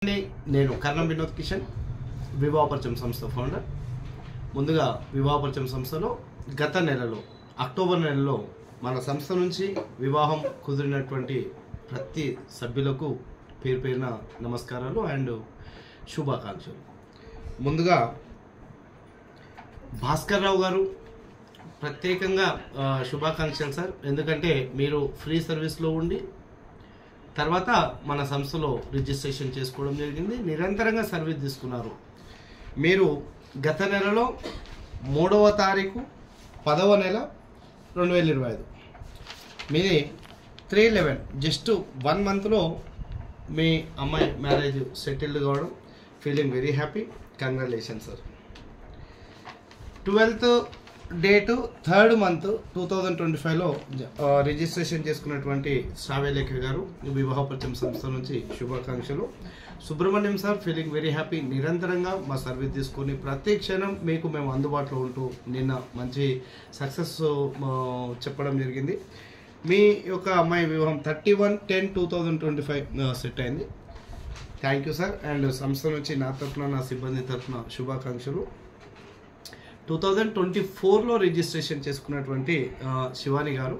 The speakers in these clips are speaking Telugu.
నేను కర్ణం వినోద్ కిషన్ వివాహపరిచయం సంస్థ ఫౌండర్. ముందుగా వివాహపరిచయం సంస్థలో గత నెలలో అక్టోబర్ నెలలో మన సంస్థ నుంచి వివాహం కుదిరినటువంటి ప్రతి సభ్యులకు పేరు పేరున నమస్కారాలు అండ్ శుభాకాంక్షలు. ముందుగా భాస్కర్ రావు గారు ప్రత్యేకంగా శుభాకాంక్షలు సార్. ఎందుకంటే మీరు ఫ్రీ సర్వీస్లో ఉండి తర్వాత మన సంస్థలో రిజిస్ట్రేషన్ చేసుకోవడం జరిగింది, నిరంతరంగా సర్వీస్ తీసుకున్నారు. మీరు గత నెలలో 3వ తారీఖు 10వ నెల 2025 మీది 3/11 జస్ట్ 1 మంత్లో మీ అమ్మాయి మ్యారేజ్ సెటిల్డ్ కావడం. Feeling very happy. Congratulation sir. 12th date 3rd month 2025లో రిజిస్ట్రేషన్ చేసుకున్నటువంటి శ్రావ్యలేఖ గారు వివాహపరిచయం సంస్థ నుంచి శుభాకాంక్షలు. Subrahmanyam sir feeling very happy. నిరంతరంగా మా సర్వీస్ తీసుకొని ప్రతి క్షణం మీకు మేము అందుబాటులో ఉంటూ నిన్న మంచి సక్సెస్ చెప్పడం జరిగింది. మీ యొక్క అమ్మాయి వివాహం 31/10/2025 సెట్ అయింది. Thank you sir. అండ్ సంస్థ నుంచి నా తరఫున నా సిబ్బంది తరఫున శుభాకాంక్షలు. 2024లో రిజిస్ట్రేషన్ చేసుకున్నటువంటి శివాని గారు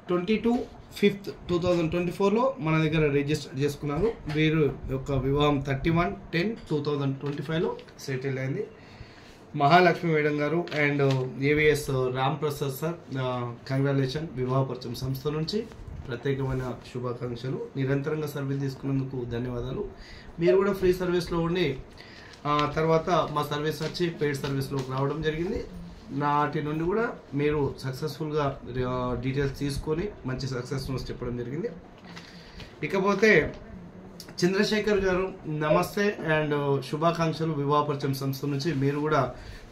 22/5/2024లో మన దగ్గర రిజిస్టర్ చేసుకున్నారు. వీరు యొక్క వివాహం 31/10/2025లో సెటిల్ అయింది. మహాలక్ష్మి మేడం గారు and AVS Ram Prasad sir congratulation. వివాహపరిచయం సంస్థ నుంచి ప్రత్యేకమైన శుభాకాంక్షలు. నిరంతరంగా సర్వీస్ తీసుకున్నందుకు ధన్యవాదాలు. మీరు కూడా ఫ్రీ సర్వీస్లో ఉండి తర్వాత మా సర్వీస్ వచ్చి పెయిడ్ సర్వీస్లోకి రావడం జరిగింది. నాటి నుండి కూడా మీరు సక్సెస్ఫుల్గా డీటెయిల్స్ తీసుకొని మంచి సక్సెస్ న్యూస్ చెప్పడం జరిగింది. ఇకపోతే చంద్రశేఖర్ గారు నమస్తే అండ్ శుభాకాంక్షలు. వివాహపరిచయం సంస్థ నుంచి మీరు కూడా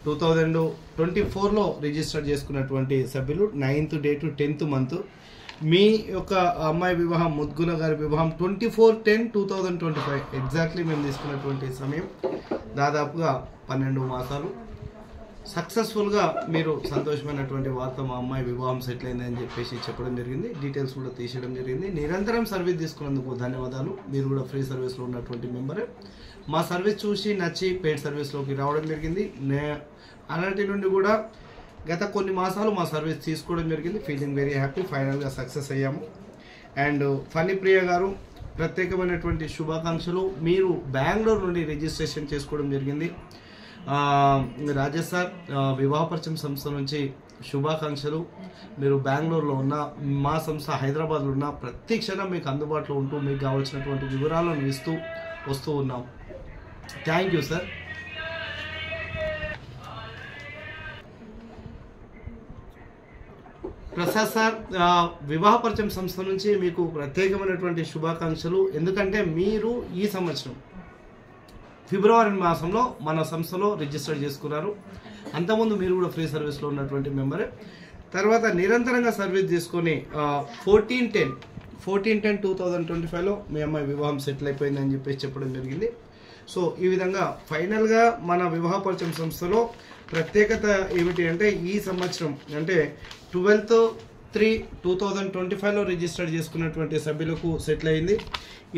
2024లో రిజిస్టర్ చేసుకున్నటువంటి సభ్యులు. 9th date 10th month. మీ యొక్క అమ్మాయి వివాహం ముద్గుల గారి వివాహం 24/10/2025 ఎగ్జాక్ట్లీ మేము తీసుకున్నటువంటి సమయం దాదాపుగా 12 మాసాలు. సక్సెస్ఫుల్గా మీరు సంతోషమైనటువంటి వార్త మా అమ్మాయి వివాహం సెటిల్ అయిందని చెప్పేసి చెప్పడం జరిగింది. డీటెయిల్స్ కూడా తీసేయడం జరిగింది. నిరంతరం సర్వీస్ తీసుకున్నందుకు ధన్యవాదాలు. మీరు కూడా ఫ్రీ సర్వీస్లో ఉన్నటువంటి మెంబరే. మా సర్వీస్ చూసి నచ్చి పెయిడ్ సర్వీస్లోకి రావడం జరిగింది. అలాంటి నుండి కూడా గత కొన్ని మాసాలు మా సర్వీస్ తీసుకోవడం జరిగింది. Feeling very happy. ఫైనల్గా సక్సెస్ అయ్యాము. అండ్ ఫనీ ప్రియ గారు ప్రత్యేకమైనటువంటి శుభాకాంక్షలు. మీరు బెంగళూరు నుండి రిజిస్ట్రేషన్ చేసుకోవడం జరిగింది. రాజేష్ సార్ వివాహపరిచయం సంస్థ నుంచి శుభాకాంక్షలు. మీరు బెంగళూరులో ఉన్న మా సంస్థ హైదరాబాద్లో ఉన్న ప్రతి క్షణం మీకు అందుబాటులో ఉంటూ మీకు కావాల్సినటువంటి వివరాలను ఇస్తూ వస్తూ ఉన్నాం. Thank you sir. Prasad sir వివాహపరిచయం సంస్థ నుంచి మీకు ప్రత్యేకమైనటువంటి శుభాకాంక్షలు. ఎందుకంటే మీరు ఈ సంవత్సరం ఫిబ్రవరి మాసంలో మన సంస్థలో రిజిస్టర్ చేసుకున్నారు. అంతకుముందు మీరు కూడా ఫ్రీ సర్వీస్లో ఉన్నటువంటి మెంబరే. తర్వాత నిరంతరంగా సర్వీస్ తీసుకొని 14/10/2025లో మీ అమ్మాయి వివాహం సెటిల్ అయిపోయిందని చెప్పేసి చెప్పడం జరిగింది. సో ఈ విధంగా ఫైనల్గా మన వివాహపరిచయం సంస్థలో ప్రత్యేకత ఏమిటి అంటే ఈ సంవత్సరం అంటే 12/3/2025లో రిజిస్టర్ చేసుకున్నటువంటి సభ్యులకు సెటిల్ అయింది.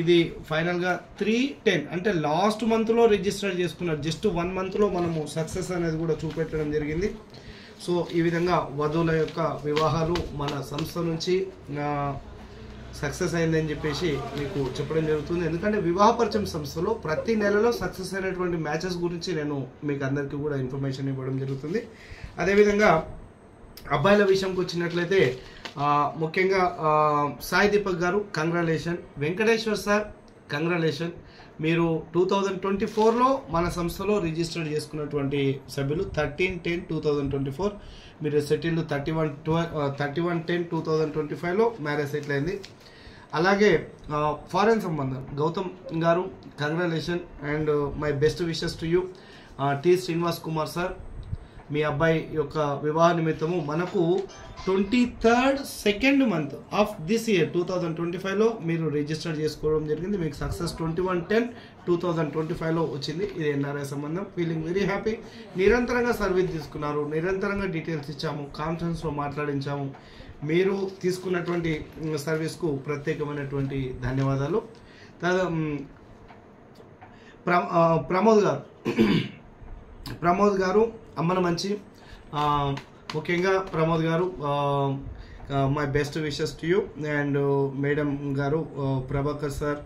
ఇది ఫైనల్గా 3/10 అంటే లాస్ట్ మంత్లో రిజిస్టర్ చేసుకున్నారు. జస్ట్ 1 monthలో మనము సక్సెస్ అనేది కూడా చూపెట్టడం జరిగింది. సో ఈ విధంగా వధువుల యొక్క వివాహాలు మన సంస్థ నుంచి సక్సెస్ అయిందని చెప్పేసి మీకు చెప్పడం జరుగుతుంది. ఎందుకంటే వివాహపరిచయం సంస్థలో ప్రతి నెలలో సక్సెస్ అయినటువంటి మ్యాచెస్ గురించి నేను మీకు అందరికీ కూడా ఇన్ఫర్మేషన్ ఇవ్వడం జరుగుతుంది. అదేవిధంగా అబ్బాయిల విషయంకి వచ్చినట్లయితే ముఖ్యంగా సాయి దీపక్ గారు కంగ్రాచులేషన్. Venkateshwar sir congratulation. మీరు 2024లో మన సంస్థలో రిజిస్టర్ చేసుకున్నటువంటి సభ్యులు 13/10/2024. మీరు సెటిల్డ్ 31/10/2025లో మ్యారేజ్ సెటిల్ అయింది. అలాగే ఫారెన్ సంబంధం గౌతమ్ గారు congratulation and my best wishes to you. T Srinivas Kumar sir మీ అబ్బాయి యొక్క వివాహ నిమిత్తము మనకు 23rd second month of this year 2025లో మీరు రిజిస్టర్ చేసుకోవడం జరిగింది. మీకు సక్సెస్ 21/10/2025లో వచ్చింది. ఇది ఎన్ఆర్ఐ సంబంధం. Feeling very happy. నిరంతరంగా సర్వీస్ తీసుకున్నారు, నిరంతరంగా డీటెయిల్స్ ఇచ్చాము, కాన్ఫరెన్స్లో మాట్లాడించాము. మీరు తీసుకున్నటువంటి సర్వీస్కు ప్రత్యేకమైనటువంటి ధన్యవాదాలు. ప్రమోద్ గారు అమ్మన మంచి, ముఖ్యంగా ప్రమోద్ గారు my best wishes to you. And madam గారు ప్రభాకర్ సార్,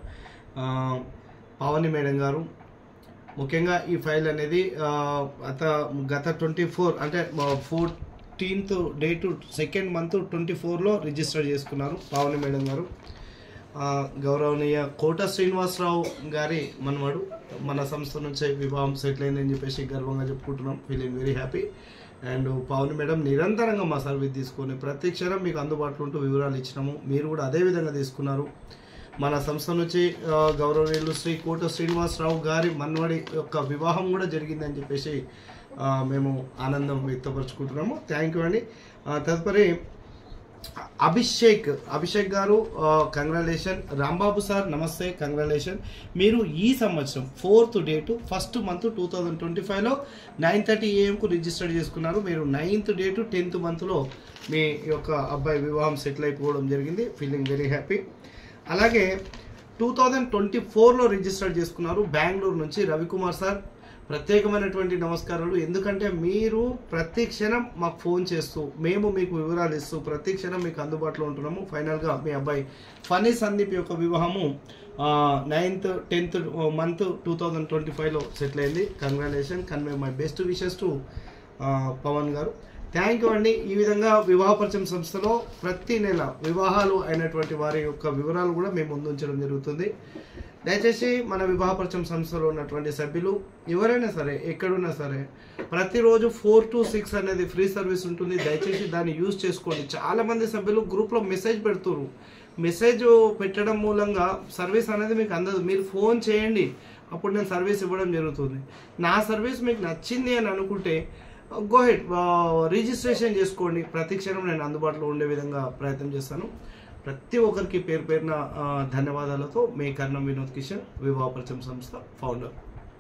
పావని మేడం గారు, ముఖ్యంగా ఈ ఫైల్ అనేది గత 24 అంటే 14th date 2nd month 24లో register చేసుకున్నారు పావని మేడం గారు. గౌరవనీయ కోట శ్రీనివాసరావు గారి మనవాడు, మన సంస్థ నుంచే వివాహం సెటిల్ అయిందని చెప్పేసి గర్వంగా చెప్పుకుంటున్నాం. Feeling very happy. And Pavani madam నిరంతరంగా మా సర్వీస్ తీసుకొని ప్రతి క్షణం మీకు అందుబాటులో ఉంటూ వివరాలు ఇచ్చినాము. మీరు కూడా అదే విధంగా తీసుకున్నారు. మన సంస్థ నుంచి గౌరవనీయులు శ్రీ కోట శ్రీనివాసరావు గారి మనవడి యొక్క వివాహం కూడా జరిగిందని చెప్పేసి మేము ఆనందం వ్యక్తపరుచుకుంటున్నాము. థ్యాంక్ యూ అండి. తదుపరి అభిషేక్ గారు కంగ్రాచులేషన్. రాంబాబు సార్ నమస్తే, కంగ్రాచులేషన్. మీరు ఈ సంవత్సరం 4th date 1st month 2025లో 9:30 AM register చేసుకున్నారు. మీరు 9th డేటు 10th monthలో మీ యొక్క అబ్బాయి వివాహం సెటిల్ అయిపోవడం జరిగింది. Feeling very happy. అలాగే 2024లో రిజిస్టర్ చేసుకున్నారు బెంగళూరు నుంచి రవికుమార్ సార్. ప్రత్యేకమైనటువంటి నమస్కారాలు. ఎందుకంటే మీరు ప్రతి క్షణం మాకు ఫోన్ చేస్తూ మేము మీకు వివరాలు ఇస్తూ ప్రతి క్షణం మీకు అందుబాటులో ఉంటున్నాము. ఫైనల్గా మీ అబ్బాయి ఫనీ సందీప్ యొక్క వివాహము 9th 10th month 2025లో సెటిల్ అయింది. Congratulation. Convey my best wishes to Pavan గారు. థ్యాంక్ యూ అండి. ఈ విధంగా వివాహ పరిచయం సంస్థలో ప్రతి నెల వివాహాలు అయినటువంటి వారి యొక్క వివరాలు కూడా మేము ముందుంచడం జరుగుతుంది. దయచేసి మన వివాహ పరిచయం సంస్థలో ఉన్నటువంటి సభ్యులు ఎవరైనా సరే ఎక్కడున్నా సరే ప్రతిరోజు 4 to 6 అనేది ఫ్రీ సర్వీస్ ఉంటుంది. దయచేసి దాన్ని యూజ్ చేసుకోండి. చాలామంది సభ్యులు గ్రూప్లో మెసేజ్ పెడుతున్నారు. మెసేజ్ పెట్టడం మూలంగా సర్వీస్ అనేది మీకు అందదు. మీరు ఫోన్ చేయండి, అప్పుడు నేను సర్వీస్ ఇవ్వడం జరుగుతుంది. నా సర్వీస్ మీకు నచ్చింది అని అనుకుంటే గో హెడ్ రిజిస్ట్రేషన్ చేసుకోండి. ప్రతి క్షణం నేను అందుబాటులో ఉండే విధంగా ప్రయత్నం చేస్తాను. ప్రతి ఒక్కరికి పేరు పేరున ధన్యవాదాలతో మీ కర్ణం వినోద్ కిషన్, వివాహ పరిచయం సంస్థ ఫౌండర్.